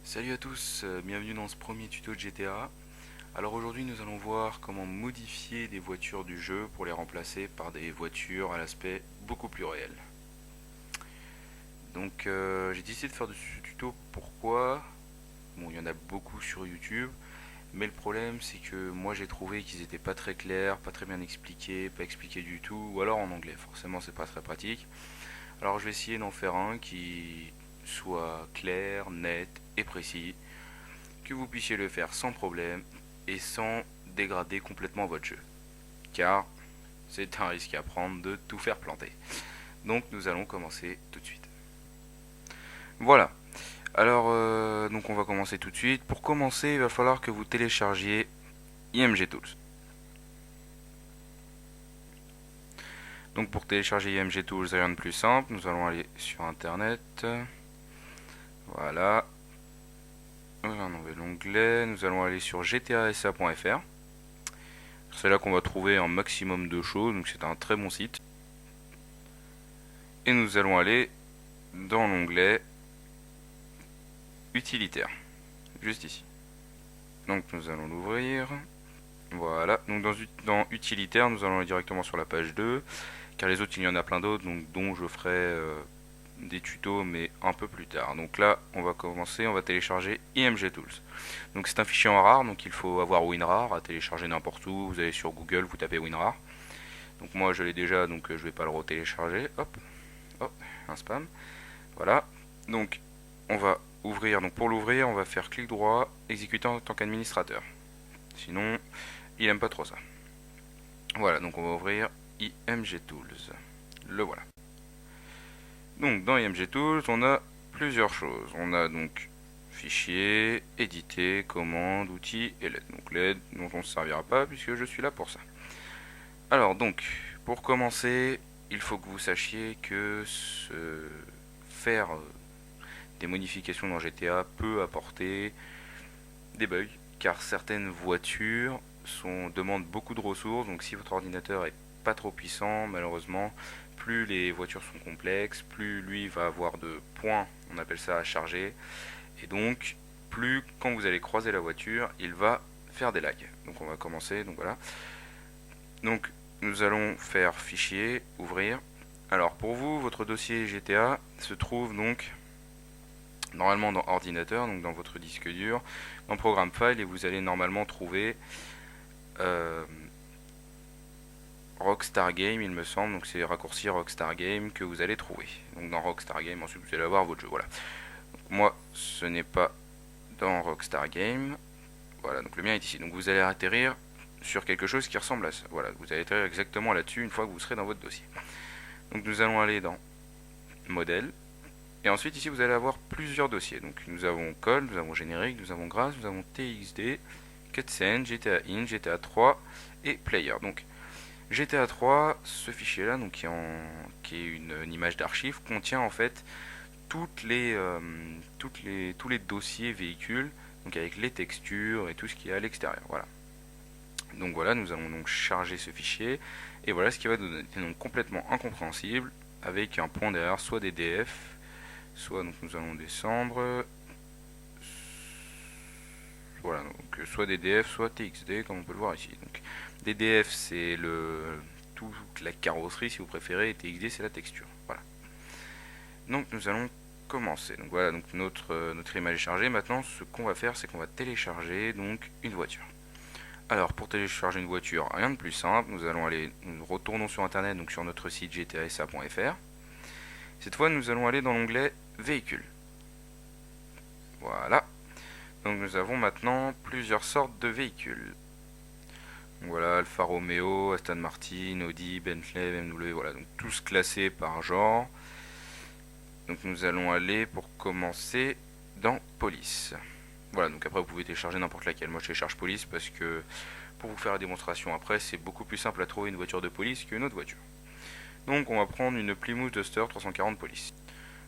Salut à tous, bienvenue dans ce premier tuto de GTA. Alors aujourd'hui nous allons voir comment modifier des voitures du jeu pour les remplacer par des voitures à l'aspect beaucoup plus réel. Donc j'ai décidé de faire ce tuto, pourquoi? Bon, il y en a beaucoup sur YouTube, mais le problème c'est que moi j'ai trouvé qu'ils étaient pas très clairs, pas très bien expliqués, pas expliqués du tout, ou alors en anglais, forcément c'est pas très pratique. Alors je vais essayer d'en faire un qui soit clair, net et précis, que vous puissiez le faire sans problème et sans dégrader complètement votre jeu. Car c'est un risque à prendre de tout faire planter. Donc nous allons commencer tout de suite. Voilà. Alors donc on va commencer tout de suite. Pour commencer, il va falloir que vous téléchargiez IMG Tools. Donc pour télécharger IMG Tools, rien de plus simple. Nous allons aller sur internet. Voilà. Un nouvel onglet. Nous allons aller sur gtasa.fr. C'est là qu'on va trouver un maximum de choses, donc c'est un très bon site. Et nous allons aller dans l'onglet utilitaire, juste ici. Donc nous allons l'ouvrir. Voilà, donc dans utilitaire, nous allons aller directement sur la page 2, car les autres, il y en a plein d'autres, donc dont je ferai des tutos, mais un peu plus tard. Donc là, on va commencer, on va télécharger IMG Tools. Donc c'est un fichier en rare, donc il faut avoir WinRAR à télécharger n'importe où. Vous allez sur Google, vous tapez WinRAR. Donc moi, je l'ai déjà, donc je vais pas le retélécharger. Hop, hop, un spam. Voilà. Donc on va ouvrir. Donc pour l'ouvrir, on va faire clic droit, exécuter en tant qu'administrateur. Sinon, il aime pas trop ça. Voilà, donc on va ouvrir IMG Tools. Le voilà. Donc dans IMG Tools, on a plusieurs choses. On a donc fichier, éditer, commande, outils et l'aide. Donc l'aide dont on ne se servira pas puisque je suis là pour ça. Alors donc, pour commencer, il faut que vous sachiez que faire des modifications dans GTA peut apporter des bugs, car certaines voitures demandent beaucoup de ressources, donc si votre ordinateur est pas trop puissant, malheureusement, plus les voitures sont complexes, plus lui va avoir de points, on appelle ça à charger, et donc plus quand vous allez croiser la voiture, il va faire des lags. Donc on va commencer, donc voilà. Donc nous allons faire fichier, ouvrir. Alors pour vous, votre dossier GTA se trouve donc normalement dans ordinateur, donc dans votre disque dur, dans programme file, et vous allez normalement trouver Rockstar Game, il me semble, donc c'est raccourci Rockstar Game que vous allez trouver. Donc dans Rockstar Game, ensuite vous allez avoir votre jeu, voilà. Donc moi, ce n'est pas dans Rockstar Game, voilà, donc le mien est ici. Donc vous allez atterrir sur quelque chose qui ressemble à ça, voilà, vous allez atterrir exactement là-dessus une fois que vous serez dans votre dossier. Donc nous allons aller dans modèle, et ensuite ici vous allez avoir plusieurs dossiers. Donc nous avons call, nous avons générique, nous avons grâce, nous avons TXD, cutscene, GTA In, GTA 3 et player. Donc GTA 3, ce fichier là, donc qui est une image d'archive, contient en fait tous les dossiers véhicules, donc avec les textures et tout ce qui est à l'extérieur. Voilà. Donc voilà, nous allons donc charger ce fichier, et voilà ce qui va nous donner un nom complètement incompréhensible, avec un point derrière, soit des DF, soit donc nous allons descendre, voilà, donc soit des DF, soit TXD, comme on peut le voir ici. Donc des DF c'est toute la carrosserie si vous préférez, et TXD c'est la texture. Voilà. Donc nous allons commencer. Donc voilà, donc notre image est chargée. Maintenant, ce qu'on va faire, c'est qu'on va télécharger donc une voiture. Alors pour télécharger une voiture, rien de plus simple. Nous allons nous retournons sur internet, donc sur notre site gtasa.fr. Cette fois, nous allons aller dans l'onglet véhicule. Voilà. Donc nous avons maintenant plusieurs sortes de véhicules. Donc voilà, Alfa Romeo, Aston Martin, Audi, Bentley, BMW, voilà, donc tous classés par genre. Donc nous allons aller pour commencer dans police. Voilà, donc après vous pouvez télécharger n'importe laquelle. Moi je télécharge police parce que pour vous faire la démonstration après, c'est beaucoup plus simple à trouver une voiture de police qu'une autre voiture. Donc on va prendre une Plymouth Duster 340 police.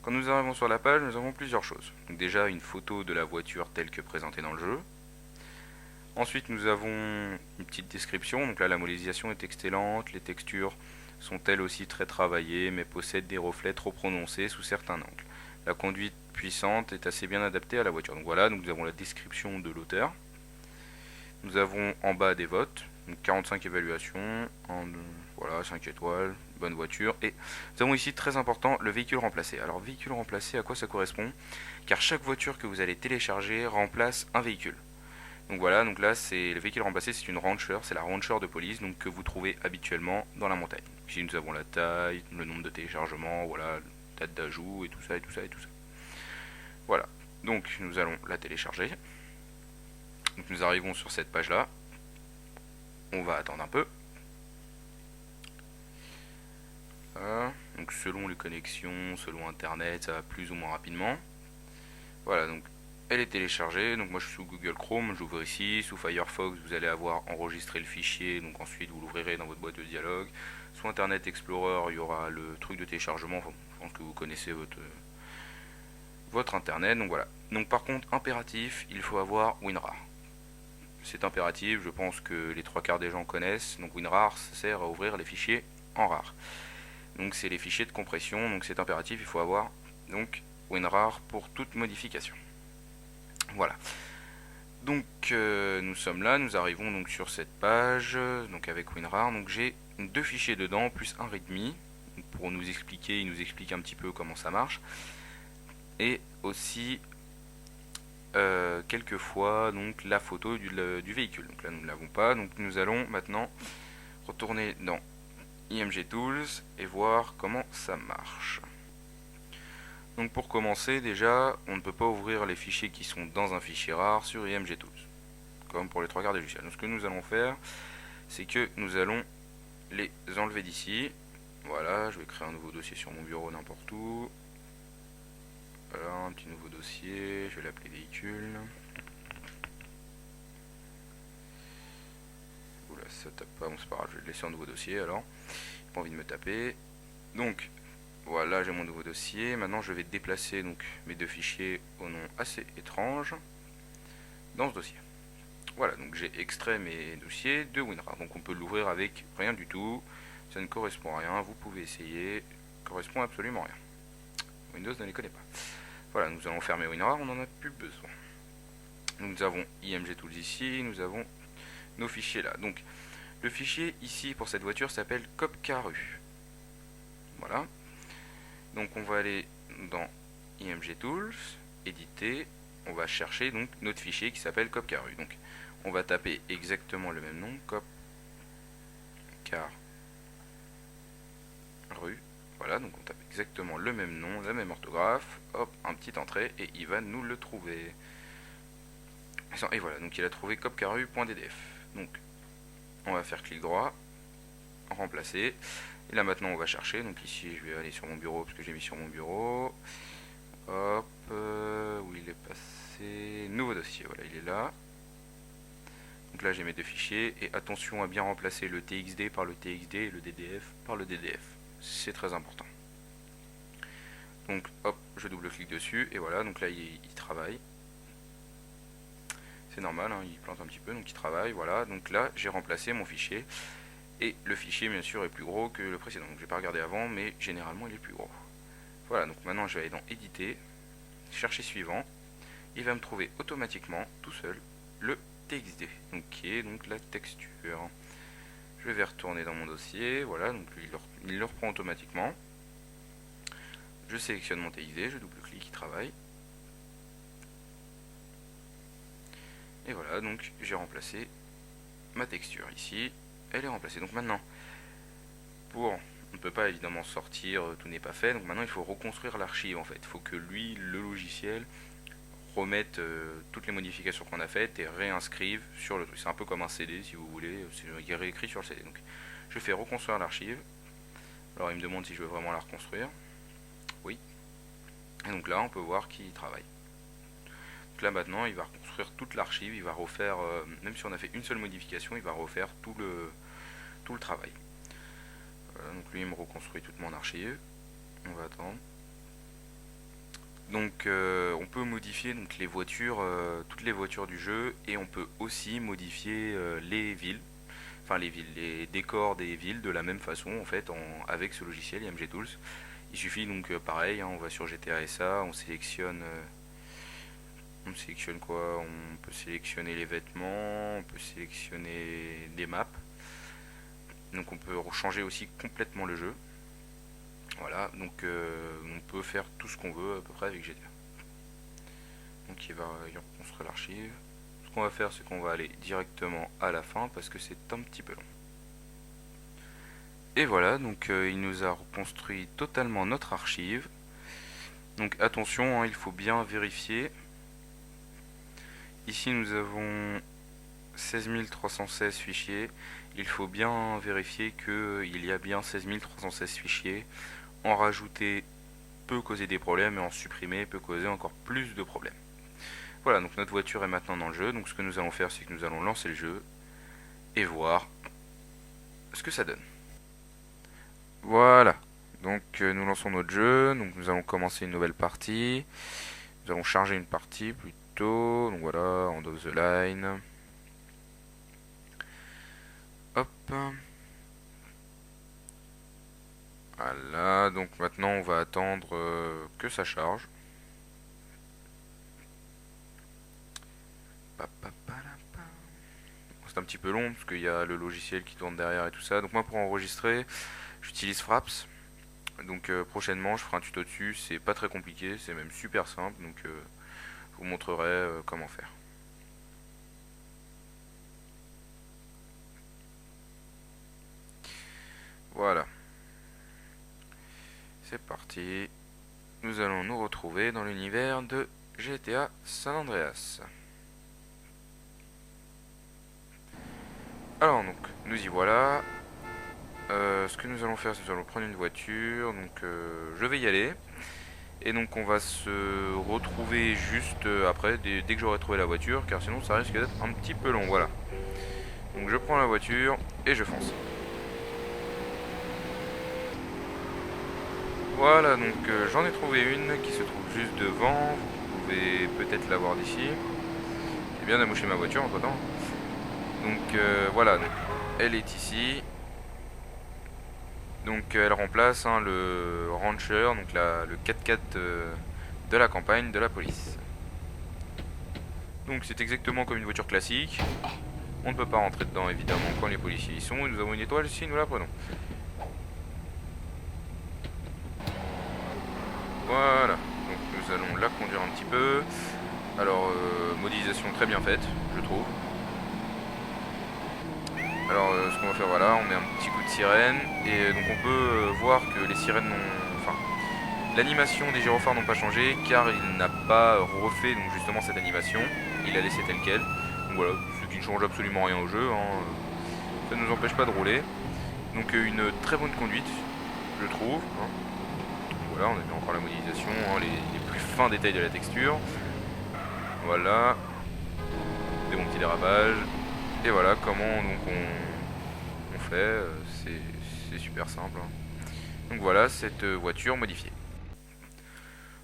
Quand nous arrivons sur la page, nous avons plusieurs choses. Donc déjà une photo de la voiture telle que présentée dans le jeu. Ensuite nous avons une petite description, donc là la modélisation est excellente, les textures sont elles aussi très travaillées mais possèdent des reflets trop prononcés sous certains angles. La conduite puissante, est assez bien adaptée à la voiture. Donc voilà, nous avons la description de l'auteur. Nous avons en bas des votes, donc 45 évaluations, voilà, 5 étoiles, bonne voiture. Et nous avons ici, très important, le véhicule remplacé. Alors véhicule remplacé, à quoi ça correspond? Car chaque voiture que vous allez télécharger remplace un véhicule. Donc voilà, donc là c'est le véhicule remplacé, c'est une rancher, c'est la rancher de police donc que vous trouvez habituellement dans la montagne. Ici nous avons la taille, le nombre de téléchargements, voilà, date d'ajout et tout ça et tout ça et tout ça. Voilà, donc nous allons la télécharger. Donc nous arrivons sur cette page là. On va attendre un peu. Voilà. Donc selon les connexions, selon internet, ça va plus ou moins rapidement. Voilà, donc elle est téléchargée. Donc moi je suis sous Google Chrome, j'ouvre ici. Sous Firefox, vous allez avoir enregistré le fichier. Donc ensuite vous l'ouvrirez dans votre boîte de dialogue. Sous Internet Explorer, il y aura le truc de téléchargement. Enfin, je pense que vous connaissez votre internet. Donc voilà. Donc par contre, impératif, il faut avoir WinRAR. C'est impératif, je pense que les 3 quarts des gens connaissent. Donc WinRAR ça sert à ouvrir les fichiers en RAR. Donc c'est les fichiers de compression, donc c'est impératif, il faut avoir donc WinRAR pour toute modification. Voilà. Donc nous sommes là, nous arrivons donc sur cette page, donc avec WinRAR. Donc j'ai 2 fichiers dedans, plus un README, pour nous expliquer, il nous explique un petit peu comment ça marche. Et aussi quelquefois donc la photo du véhicule. Donc là nous ne l'avons pas, donc nous allons maintenant retourner dans IMG Tools et voir comment ça marche. Donc pour commencer, déjà on ne peut pas ouvrir les fichiers qui sont dans un fichier rare sur IMG Tools, comme pour les 3 quarts des logiciels. Donc ce que nous allons faire, c'est que nous allons les enlever d'ici. Voilà, je vais créer un nouveau dossier sur mon bureau n'importe où. Voilà, un petit nouveau dossier, je vais l'appeler véhicule. Oula, ça tape pas, bon c'est pas grave, je vais le laisser en nouveau dossier alors. J'ai pas envie de me taper. Donc, voilà, j'ai mon nouveau dossier. Maintenant, je vais déplacer donc mes 2 fichiers au nom assez étrange dans ce dossier. Voilà, donc j'ai extrait mes dossiers de WinRAR. Donc on peut l'ouvrir avec rien du tout. Ça ne correspond à rien, vous pouvez essayer. Ça ne correspond absolument à rien. Windows ne les connaît pas. Voilà, nous allons fermer WinRAR, on n'en a plus besoin. Donc nous avons IMG Tools ici, nous avons nos fichiers là. Donc le fichier ici pour cette voiture s'appelle copcaru. Voilà. Donc on va aller dans IMG Tools, éditer, on va chercher donc notre fichier qui s'appelle copcaru. Donc on va taper exactement le même nom, copcaru. Voilà, donc on tape exactement le même nom, la même orthographe, hop, un petit entrée, et il va nous le trouver. Et voilà, donc il a trouvé copcaru.ddf. Donc on va faire clic droit, remplacer, et là maintenant on va chercher, donc ici je vais aller sur mon bureau, parce que j'ai mis sur mon bureau, hop, où il est passé, nouveau dossier, voilà, il est là. Donc là j'ai mes 2 fichiers, et attention à bien remplacer le TXD par le TXD et le DDF par le DDF. C'est très important. Donc hop, je double-clique dessus et voilà, donc là il travaille. C'est normal, hein, il plante un petit peu, donc il travaille, voilà. Donc là j'ai remplacé mon fichier et le fichier bien sûr est plus gros que le précédent. Donc j'ai pas regardé avant, mais généralement il est plus gros. Voilà, donc maintenant je vais aller dans éditer, chercher suivant. Il va me trouver automatiquement tout seul le TXD, donc qui est donc la texture. Je vais retourner dans mon dossier, voilà, donc il le reprend automatiquement. Je sélectionne mon TXD, je double-clique, il travaille. Et voilà, donc j'ai remplacé ma texture ici, elle est remplacée. Donc maintenant, on ne peut pas évidemment sortir, tout n'est pas fait, donc maintenant il faut reconstruire l'archive en fait. Il faut que lui, le logiciel, remette toutes les modifications qu'on a faites et réinscrive sur le truc. C'est un peu comme un CD si vous voulez, il est réécrit sur le CD. Donc je fais reconstruire l'archive. Alors il me demande si je veux vraiment la reconstruire. Oui. Et donc là on peut voir qu'il travaille. Donc là maintenant il va reconstruire toute l'archive, il va refaire, même si on a fait une seule modification, il va refaire tout le travail. Voilà, donc lui il me reconstruit toute mon archive. On va attendre. Donc on peut modifier donc les voitures, toutes les voitures du jeu, et on peut aussi modifier les villes, enfin les décors des villes de la même façon en fait avec ce logiciel IMG Tools. Il suffit donc pareil, hein, on va sur GTA SA, on sélectionne quoi? On peut sélectionner les vêtements, on peut sélectionner des maps. Donc on peut changer aussi complètement le jeu. Voilà, donc on peut faire tout ce qu'on veut à peu près avec GTA. Donc il reconstruire l'archive. Ce qu'on va faire, c'est qu'on va aller directement à la fin parce que c'est un petit peu long. Et voilà, donc il nous a reconstruit totalement notre archive. Donc attention, hein, il faut bien vérifier. Ici nous avons 16 316 fichiers. Il faut bien vérifier qu'il y a bien 16 316 fichiers. En rajouter peut causer des problèmes et en supprimer peut causer encore plus de problèmes. Voilà, donc notre voiture est maintenant dans le jeu. Donc ce que nous allons faire, c'est que nous allons lancer le jeu et voir ce que ça donne. Voilà, donc nous lançons notre jeu. Donc nous allons commencer une nouvelle partie. Nous allons charger une partie plutôt. Donc voilà, end of the line. Hop. Voilà, donc maintenant on va attendre que ça charge. C'est un petit peu long parce qu'il y a le logiciel qui tourne derrière et tout ça. Donc moi pour enregistrer, j'utilise Fraps. Donc prochainement je ferai un tuto dessus. C'est pas très compliqué, c'est même super simple. Donc je vous montrerai comment faire. Voilà. C'est parti. Nous allons nous retrouver dans l'univers de GTA San Andreas. Alors donc, nous y voilà. Ce que nous allons faire, c'est que nous allons prendre une voiture. Donc je vais y aller. Et donc on va se retrouver juste après, dès que j'aurai trouvé la voiture, car sinon ça risque d'être un petit peu long. Voilà. Donc je prends la voiture et je fonce. Voilà, donc j'en ai trouvé une qui se trouve juste devant. Vous pouvez peut-être la voir d'ici. J'ai bien amouché ma voiture entre temps. Donc voilà, donc, elle est ici. Donc elle remplace hein, le Rancher, donc le 4x4 de la campagne de la police. Donc c'est exactement comme une voiture classique. On ne peut pas rentrer dedans évidemment quand les policiers y sont. Et nous avons une étoile ici, nous la prenons. Voilà, donc nous allons la conduire un petit peu. Alors modélisation très bien faite, je trouve. Alors ce qu'on va faire, voilà, on met un petit coup de sirène. Et donc on peut voir que les sirènes n'ont... Enfin, l'animation des gyrophares n'ont pas changé car il n'a pas refait donc justement cette animation. Il a laissé tel quel. Donc voilà, ce qui ne change absolument rien au jeu. Hein. Ça ne nous empêche pas de rouler. Donc une très bonne conduite, je trouve. Hein. Voilà, on a mis encore la modélisation, hein, les plus fins détails de la texture. Voilà. Des bons petits dérapages. Et voilà comment donc on fait. C'est super simple. Hein. Donc voilà cette voiture modifiée.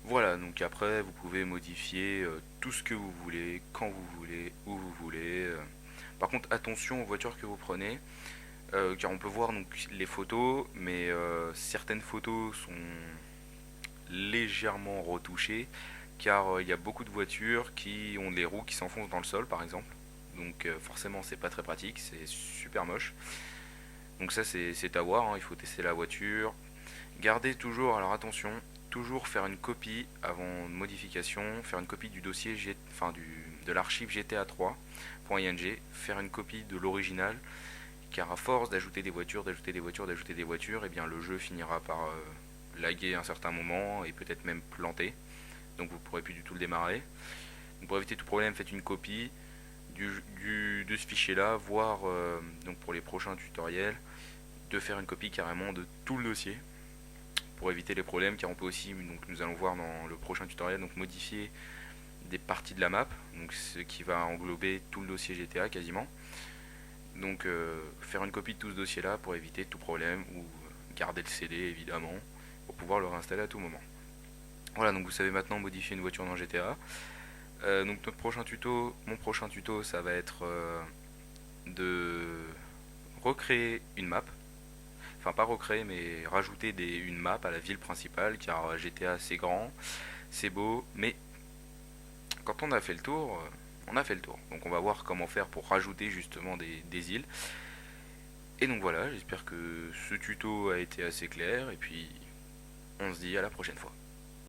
Voilà, donc après vous pouvez modifier tout ce que vous voulez, quand vous voulez, où vous voulez. Par contre attention aux voitures que vous prenez, car on peut voir donc les photos, mais certaines photos sont légèrement retouchées, car il y a beaucoup de voitures qui ont les roues qui s'enfoncent dans le sol par exemple. Donc forcément c'est pas très pratique, c'est super moche. Donc ça c'est à voir, hein, il faut tester la voiture. Gardez toujours, alors attention, toujours faire une copie avant de modification, faire une copie du dossier, de l'archive GTA 3.ing, faire une copie de l'original, car à force d'ajouter des voitures, d'ajouter des voitures, d'ajouter des voitures, et bien le jeu finira par laguer à un certain moment et peut-être même planter. Donc vous pourrez plus du tout le démarrer. Donc pour éviter tout problème, faites une copie de ce fichier-là, voire donc pour les prochains tutoriels, de faire une copie carrément de tout le dossier pour éviter les problèmes, car on peut aussi, donc nous allons voir dans le prochain tutoriel, donc modifier des parties de la map, donc ce qui va englober tout le dossier GTA quasiment. Donc faire une copie de tout ce dossier là pour éviter tout problème, ou garder le CD évidemment pour pouvoir le réinstaller à tout moment. Voilà, donc vous savez maintenant modifier une voiture dans GTA. Donc notre prochain tuto, mon prochain tuto, ça va être de recréer une map. enfin pas recréer, mais rajouter une map à la ville principale, car GTA c'est grand, c'est beau, mais quand on a fait le tour, on a fait le tour. Donc on va voir comment faire pour rajouter justement des îles. Et donc voilà, j'espère que ce tuto a été assez clair, et puis on se dit à la prochaine fois.